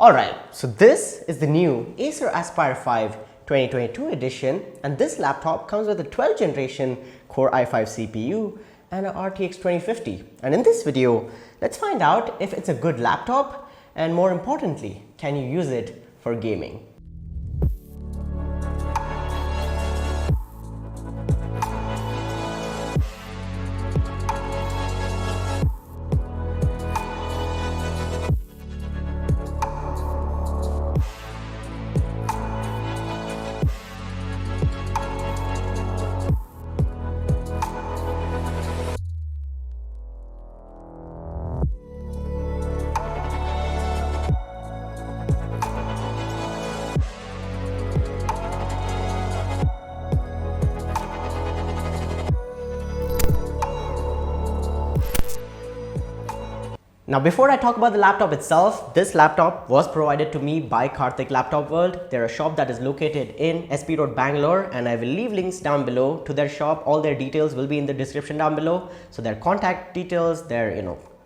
Alright, so this is the new Acer Aspire 5 2022 edition, and this laptop comes with a 12th generation Core i5 CPU and a RTX 2050. And in this video, let's find out if it's a good laptop and, more importantly, can you use it for gaming. Now, before I talk about the laptop itself, this laptop was provided to me by Karthik Laptop World. They're a shop that is located in SP Road, Bangalore, and I will leave links down below to their shop. All their details will be in the description down below. So their contact details, their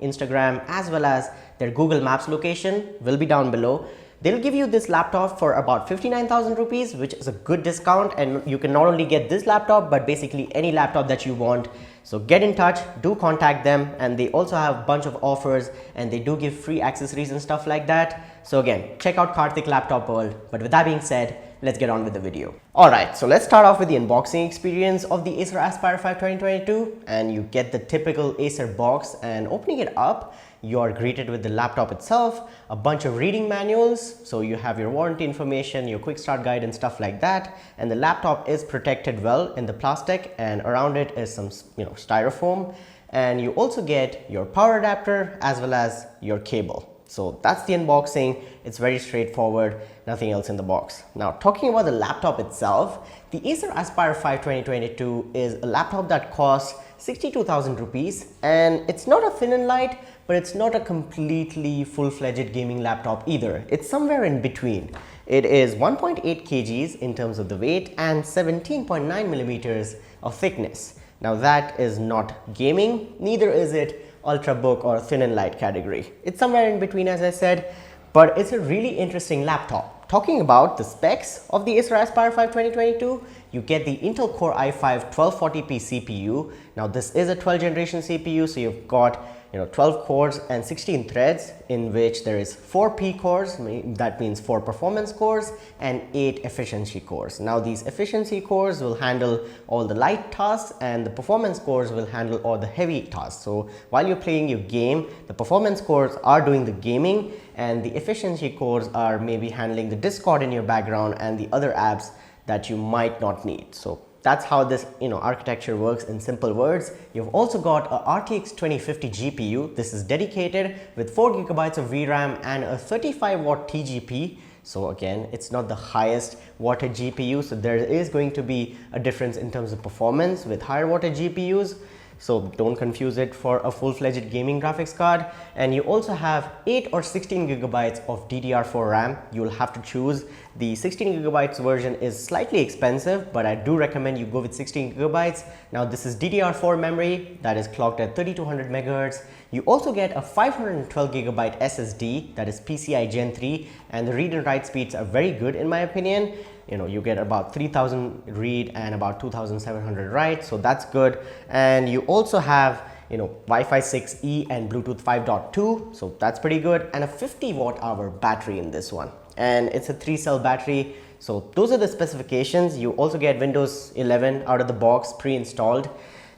Instagram, as well as their Google Maps location will be down below. They'll give you this laptop for about 59,000 rupees, which is a good discount, and you can not only get this laptop but basically any laptop that you want. So get in touch, do contact them, and they also have a bunch of offers and they do give free accessories and stuff like that. So again, check out Karthik Laptop World. But with that being said, let's get on with the video. Alright, so let's start off with the unboxing experience of the Acer Aspire 5 2022, and you get the typical Acer box, and opening it up, you are greeted with the laptop itself, a bunch of reading manuals, so you have your warranty information, your quick start guide and stuff like that, and the laptop is protected well in the plastic, and around it is some styrofoam, and you also get your power adapter as well as your cable. So that's the unboxing. It's very straightforward, nothing else in the box. Now, talking about the laptop itself, the Acer Aspire 5 2022 is a laptop that costs 62,000 rupees, and it's not a thin and light, but it's not a completely full-fledged gaming laptop either. It's somewhere in between. It is 1.8 kgs in terms of the weight and 17.9 millimeters of thickness. Now, that is not gaming, neither is it ultrabook or thin and light category. It's somewhere in between, as I said, but it's a really interesting laptop. Talking about the specs of the Acer Aspire 5 2022, you get the Intel Core i5 1240p CPU. Now, this is a 12th generation CPU, so you've got 12 cores and 16 threads, in which there is 4 P cores, that means 4 performance cores, and 8 efficiency cores. Now, these efficiency cores will handle all the light tasks, and the performance cores will handle all the heavy tasks. So while you're playing your game, the performance cores are doing the gaming, and the efficiency cores are maybe handling the Discord in your background and the other apps that you might not need. So that's how this architecture works in simple words. You've also got a RTX 2050 GPU. This is dedicated with 4 GB of VRAM and a 35 watt TGP. So again, it's not the highest wattage GPU, so there is going to be a difference in terms of performance with higher wattage GPUs. So don't confuse it for a full-fledged gaming graphics card. And you also have 8 or 16 gigabytes of DDR4 RAM. You'll have to choose. The 16 gigabytes version is slightly expensive, but I do recommend you go with 16 gigabytes. Now, this is DDR4 memory that is clocked at 3200 megahertz. You also get a 512 gigabyte SSD that is PCI Gen 3, and the read and write speeds are very good in my opinion. You get about 3000 read and about 2700 write, so that's good. And you also have Wi-Fi 6E and Bluetooth 5.2, so that's pretty good, and a 50 watt hour battery in this one, and it's a 3-cell battery. So those are the specifications. You also get Windows 11 out of the box pre-installed,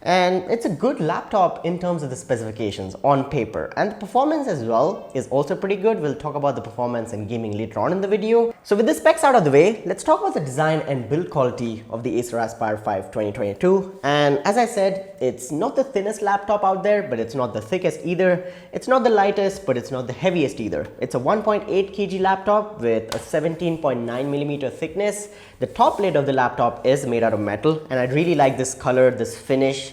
and it's a good laptop in terms of the specifications on paper, and the performance as well is also pretty good. We'll talk about the performance and gaming later on in the video. So with the specs out of the way, let's talk about the design and build quality of the Acer Aspire 5 2022. And as I said, it's not the thinnest laptop out there, but it's not the thickest either. It's not the lightest, but it's not the heaviest either. It's a 1.8 kg laptop with a 17.9 millimeter thickness. The top lid of the laptop is made out of metal, and I really like this color, this finish.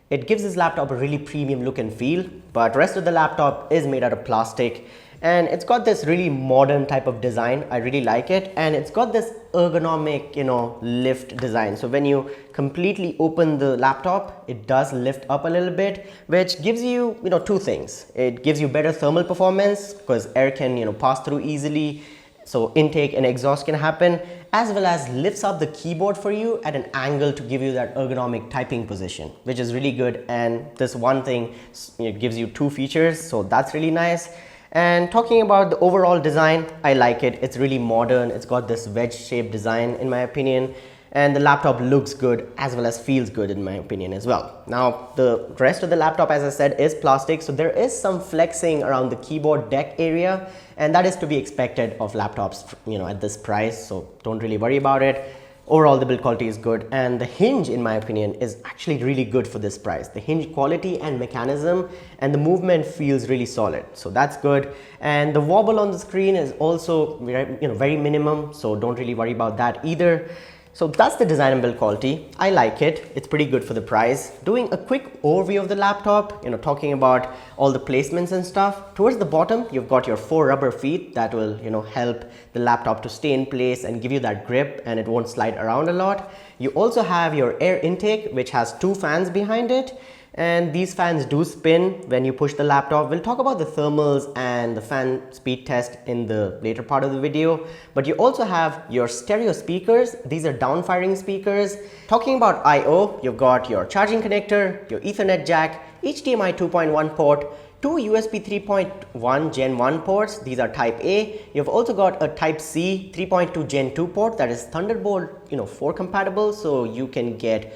It gives this laptop a really premium look and feel, but rest of the laptop is made out of plastic. and it's got this really modern type of design. I really like it, and it's got this ergonomic, lift design. So when you completely open the laptop, it does lift up a little bit, which gives you, two things. It gives you better thermal performance because air can, pass through easily, so intake and exhaust can happen, as well as lifts up the keyboard for you at an angle to give you that ergonomic typing position, which is really good. And this one thing, it gives you two features, so that's really nice. And talking about the overall design, I like it. It's really modern. It's got this wedge shaped design in my opinion, and the laptop looks good as well as feels good in my opinion as well. Now the rest of the laptop, as I said, is plastic, so there is some flexing around the keyboard deck area, and that is to be expected of laptops at this price, so don't really worry about it. Overall, the build quality is good, and the hinge, in my opinion, is actually really good for this price. The hinge quality and mechanism and the movement feels really solid, so that's good. And the wobble on the screen is also very minimum, so don't really worry about that either. So that's the design and build quality. I like it. It's pretty good for the price. Doing a quick overview of the laptop, talking about all the placements and stuff. Towards the bottom, you've got your 4 rubber feet that will, help the laptop to stay in place and give you that grip, and it won't slide around a lot. You also have your air intake, which has 2 fans behind it. And these fans do spin when you push the laptop. We'll talk about the thermals and the fan speed test in the later part of the video. But you also have your stereo speakers. These are down-firing speakers. Talking about I/O, you've got your charging connector, your Ethernet jack, HDMI 2.1 port, 2 USB 3.1 Gen 1 ports. These are Type A. You've also got a Type C 3.2 Gen 2 port that is Thunderbolt 4 compatible, so you can get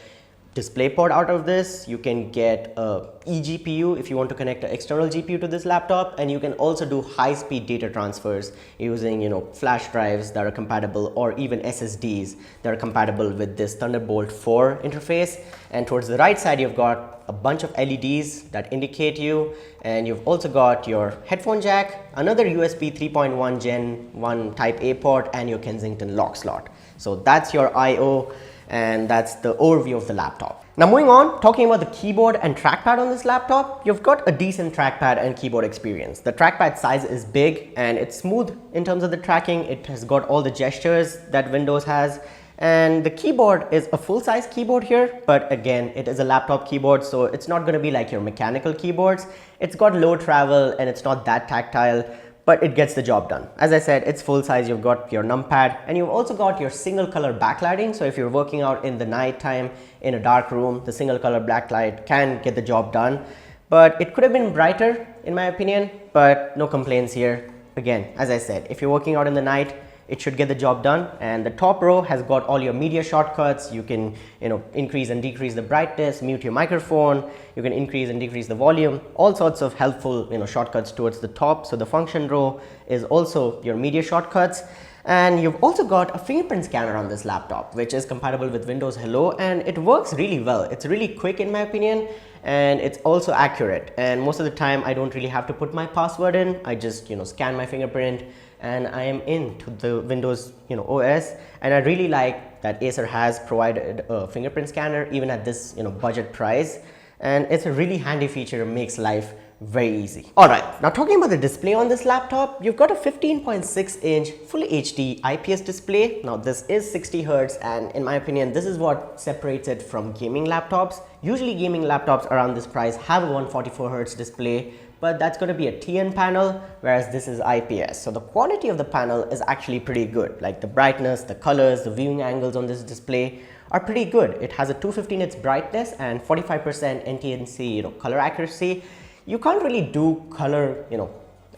DisplayPort out of this. You can get a eGPU if you want to connect an external GPU to this laptop, and you can also do high-speed data transfers using flash drives that are compatible, or even SSDs that are compatible with this Thunderbolt 4 interface. And towards the right side, you've got a bunch of LEDs that indicate you, and you've also got your headphone jack, another USB 3.1 Gen 1 Type A port, and your Kensington lock slot. So that's your I/O, and that's the overview of the laptop. Now moving on, talking about the keyboard and trackpad on this laptop, you've got a decent trackpad and keyboard experience. The trackpad size is big and it's smooth in terms of the tracking. It has got all the gestures that Windows has, and the keyboard is a full-size keyboard here, but again, it is a laptop keyboard, so it's not going to be like your mechanical keyboards. It's got low travel and it's not that tactile, but it gets the job done. As I said, it's full size. You've got your numpad, and you've also got your single color backlighting. So if you're working out in the night time in a dark room, the single color backlight can get the job done. But it could have been brighter in my opinion, but no complaints here. Again, as I said, if you're working out in the night, it should get the job done. And the top row has got all your media shortcuts. You can increase and decrease the brightness, mute your microphone, you can increase and decrease the volume, all sorts of helpful shortcuts towards the top. So the function row is also your media shortcuts. And you've also got a fingerprint scanner on this laptop, which is compatible with Windows Hello, and it works really well. It's really quick in my opinion, and it's also accurate. And most of the time I don't really have to put my password in. I just scan my fingerprint and I am into the Windows OS. And I really like that Acer has provided a fingerprint scanner even at this budget price, and it's a really handy feature. It makes life very easy. Alright, now talking about the display on this laptop, you've got a 15.6 inch Full HD IPS display. Now this is 60 Hz, and in my opinion this is what separates it from gaming laptops. Usually gaming laptops around this price have a 144 Hz display, but that's going to be a TN panel, whereas this is IPS. So the quality of the panel is actually pretty good. Like the brightness, the colors, the viewing angles on this display are pretty good. It has a 250 nits brightness and 45% NTSC color accuracy. You can't really do color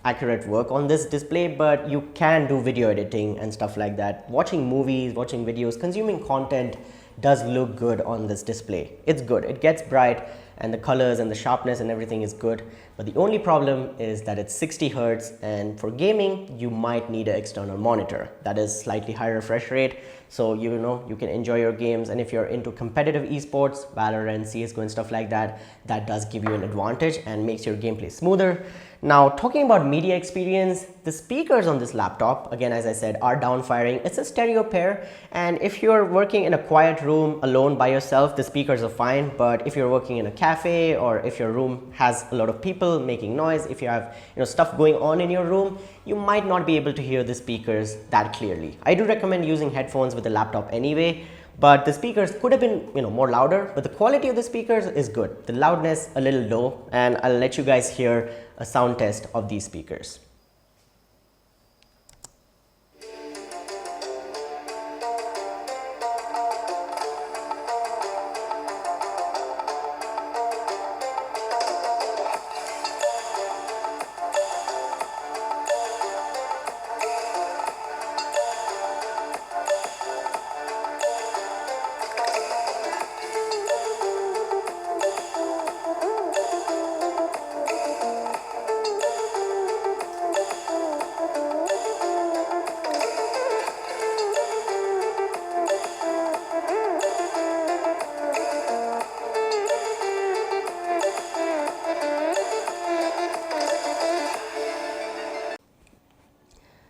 accurate work on this display, but you can do video editing and stuff like that. Watching movies, watching videos, consuming content does look good on this display. It's good, it gets bright, and the colors and the sharpness and everything is good. But the only problem is that it's 60 Hz, and for gaming you might need an external monitor that is slightly higher refresh rate, so you can enjoy your games. And if you're into competitive esports, Valorant, CSGO and stuff like that, that does give you an advantage and makes your gameplay smoother. Now, talking about media experience, the speakers on this laptop, again, as I said, are downfiring. It's a stereo pair, and if you're working in a quiet room alone by yourself, the speakers are fine. But if you're working in a cafe, or if your room has a lot of people making noise, if you have stuff going on in your room, you might not be able to hear the speakers that clearly. I do recommend using headphones with the laptop anyway, but the speakers could have been more louder, but the quality of the speakers is good. The loudness a little low, and I'll let you guys hear a sound test of these speakers.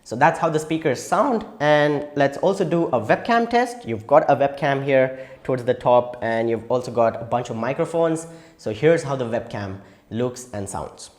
So that's how the speakers sound, and let's also do a webcam test. You've got a webcam here towards the top, and you've also got a bunch of microphones. So here's how the webcam looks and sounds.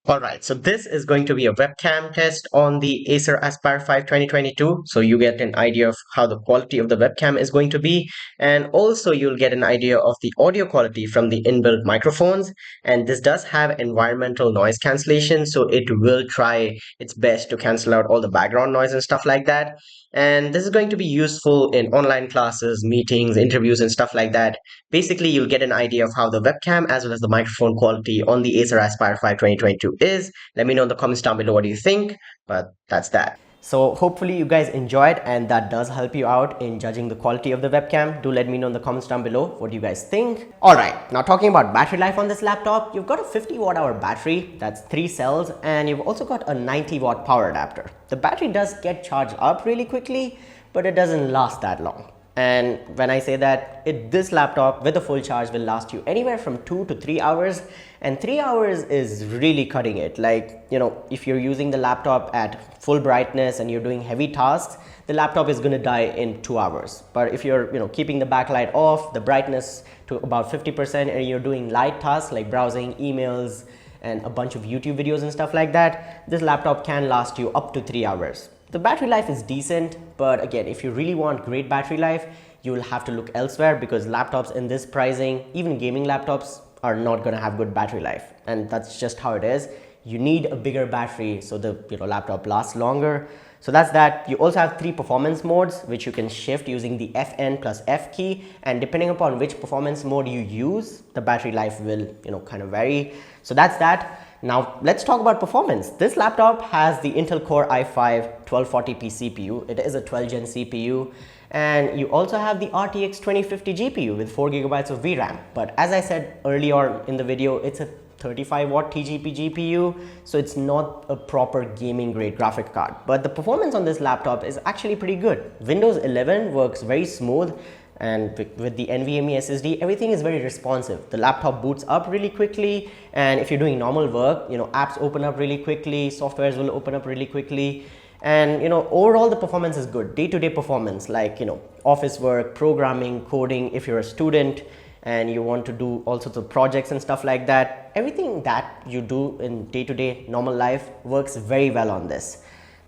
Alright, so this is going to be a webcam test on the Acer Aspire 5 2022. So you get an idea of how the quality of the webcam is going to be, and also you'll get an idea of the audio quality from the inbuilt microphones. And this does have environmental noise cancellation, so it will try its best to cancel out all the background noise and stuff like that. And this is going to be useful in online classes, meetings, interviews, and stuff like that. Basically, you'll get an idea of how the webcam as well as the microphone quality on the Acer Aspire 5 2022 is. Let me know in the comments down below what do you think, but that's that. So hopefully you guys enjoyed, and that does help you out in judging the quality of the webcam. Do let me know in the comments down below what you guys think. Alright, now talking about battery life on this laptop, you've got a 50 watt hour battery, that's 3 cells, and you've also got a 90 watt power adapter. The battery does get charged up really quickly, but it doesn't last that long. And when I say that, this laptop with a full charge will last you anywhere from 2 to 3 hours, and 3 hours is really cutting it. Like, if you're using the laptop at full brightness and you're doing heavy tasks, the laptop is going to die in 2 hours. But if you're keeping the backlight off, the brightness to about 50%, and you're doing light tasks like browsing emails and a bunch of YouTube videos and stuff like that, this laptop can last you up to 3 hours. The battery life is decent, but again, if you really want great battery life, you will have to look elsewhere, because laptops in this pricing, even gaming laptops, are not going to have good battery life. And that's just how it is. You need a bigger battery so the laptop lasts longer. So that's that. You also have 3 performance modes, which you can shift using the FN plus F key, and depending upon which performance mode you use, the battery life will kind of vary. So that's that. Now let's talk about performance. This laptop has the Intel Core i5 1240p CPU. It is a 12th gen CPU, and you also have the RTX 2050 GPU with 4 GB of VRAM. But as I said earlier in the video, it's a 35 watt TGP GPU, so it's not a proper gaming grade graphic card. But the performance on this laptop is actually pretty good. Windows 11 works very smooth, and with the NVMe SSD, everything is very responsive. The laptop boots up really quickly, and if you're doing normal work, apps open up really quickly, softwares will open up really quickly, and overall the performance is good. Day-to-day performance, like office work, programming, coding, if you're a student and you want to do all sorts of projects and stuff like that, everything that you do in day-to-day normal life works very well on this.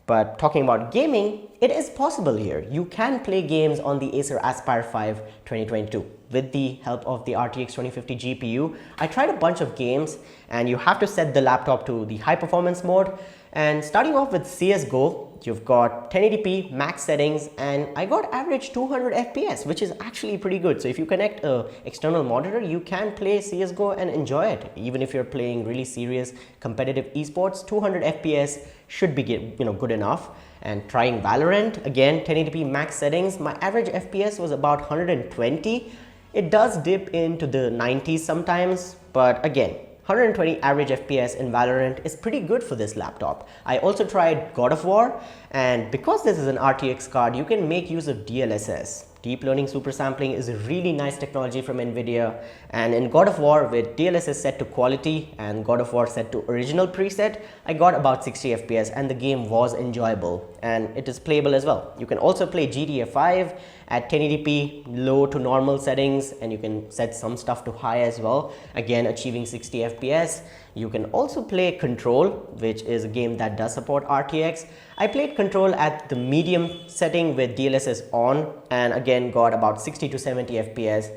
But talking about gaming, it is possible here. You can play games on the Acer Aspire 5 2022 with the help of the RTX 2050 GPU. I tried a bunch of games, and you have to set the laptop to the high performance mode. And starting off with CSGO, you've got 1080p max settings, and I got average 200 FPS, which is actually pretty good. So if you connect an external monitor, you can play CSGO and enjoy it. Even if you're playing really serious competitive esports, 200 FPS should be good enough. And trying Valorant, again 1080p max settings, my average FPS was about 120. It does dip into the 90s sometimes, but again, 120 average FPS in Valorant is pretty good for this laptop. I also tried God of War, and because this is an RTX card, you can make use of DLSS. Deep learning super sampling is a really nice technology from Nvidia, and in God of War, with DLSS set to quality and God of War set to original preset, I got about 60 FPS and the game was enjoyable and it is playable as well. You can also play GTA 5 at 1080p low to normal settings, and you can set some stuff to high as well, again achieving 60 FPS. You can also play Control, which is a game that does support RTX. I played Control at the medium setting with DLSS on and again got about 60 to 70 FPS.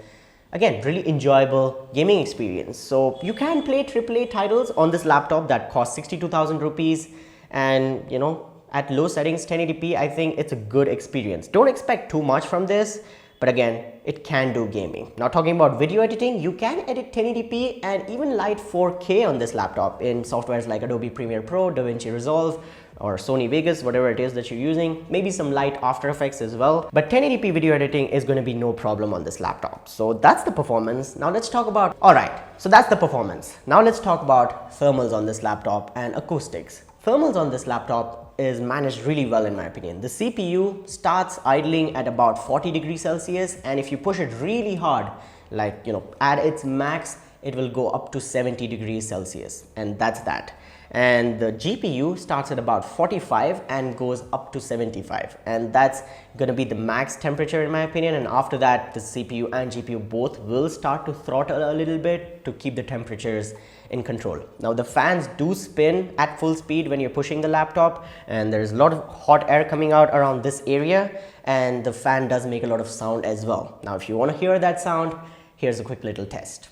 Again, really enjoyable gaming experience. So you can play AAA titles on this laptop that costs 62,000 rupees, and at low settings 1080p, I think it's a good experience. Don't expect too much from this, but again, it can do gaming. Now talking about video editing, you can edit 1080p and even light 4K on this laptop in softwares like Adobe Premiere Pro, DaVinci Resolve, or Sony Vegas, whatever it is that you're using, maybe some light After Effects as well. But 1080p video editing is going to be no problem on this laptop. So that's the performance. Now let's talk about, so that's the performance. Now let's talk about thermals on this laptop and acoustics. Thermals on this laptop is managed really well in my opinion. The CPU starts idling at about 40 degrees Celsius, and if you push it really hard, like at its max, it will go up to 70 degrees Celsius, and that's that. And the GPU starts at about 45 and goes up to 75, and that's going to be the max temperature in my opinion. And after that, the CPU and GPU both will start to throttle a little bit to keep the temperatures in control. Now the fans do spin at full speed when you're pushing the laptop, and there's a lot of hot air coming out around this area, and the fan does make a lot of sound as well. Now if you want to hear that sound, here's a quick little test.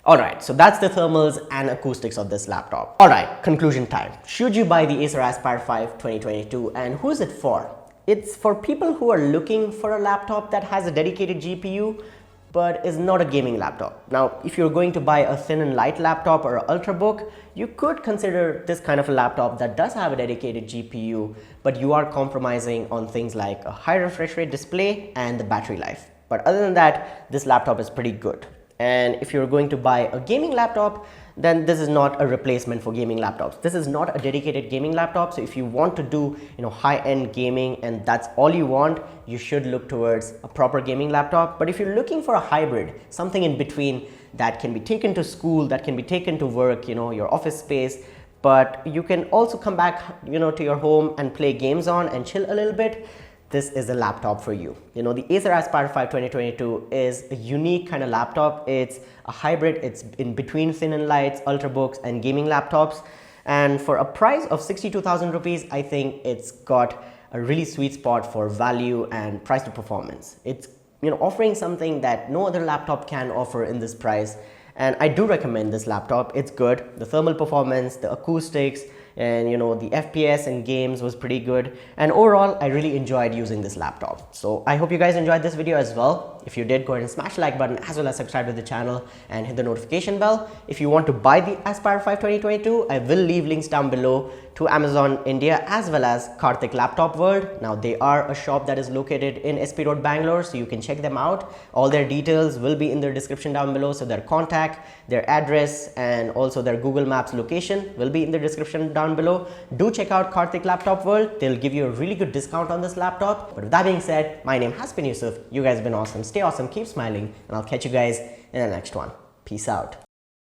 Alright, so that's the thermals and acoustics of this laptop. Alright, conclusion time. Should you buy the Acer Aspire 5 2022, and who is it for? It's for people who are looking for a laptop that has a dedicated GPU but is not a gaming laptop. Now, if you're going to buy a thin and light laptop or an ultrabook, you could consider this kind of a laptop that does have a dedicated GPU, but you are compromising on things like a high refresh rate display and the battery life. But other than that, this laptop is pretty good. And if you're going to buy a gaming laptop, then this is not a replacement for gaming laptops. This is not a dedicated gaming laptop. So if you want to do high-end gaming and that's all you want, you should look towards a proper gaming laptop. But if you're looking for a hybrid, something in between that can be taken to school, that can be taken to work, your office space, but you can also come back to your home and play games on and chill a little bit, this is a laptop for you. The Acer Aspire 5 2022 is a unique kind of laptop. It's a hybrid. It's in between thin and lights, ultrabooks, and gaming laptops. And for a price of 62,000 rupees, I think it's got a really sweet spot for value and price to performance. It's offering something that no other laptop can offer in this price. And I do recommend this laptop. It's good. The thermal performance, the acoustics, and the FPS in games was pretty good, and overall I really enjoyed using this laptop. So I hope you guys enjoyed this video as well. If you did, go ahead and smash the like button as well as subscribe to the channel and hit the notification bell. If you want to buy the Aspire 5 2022, I will leave links down below to Amazon India as well as Karthik Laptop World. Now they are a shop that is located in SP Road, Bangalore, so you can check them out. All their details will be in the description down below, so their contact, their address, and also their Google Maps location will be in the description down below. Do check out Karthik Laptop World. They'll give you a really good discount on this laptop. But with that being said, my name has been Yusuf. You guys have been awesome. Stay awesome, keep smiling, and I'll catch you guys in the next one. Peace out.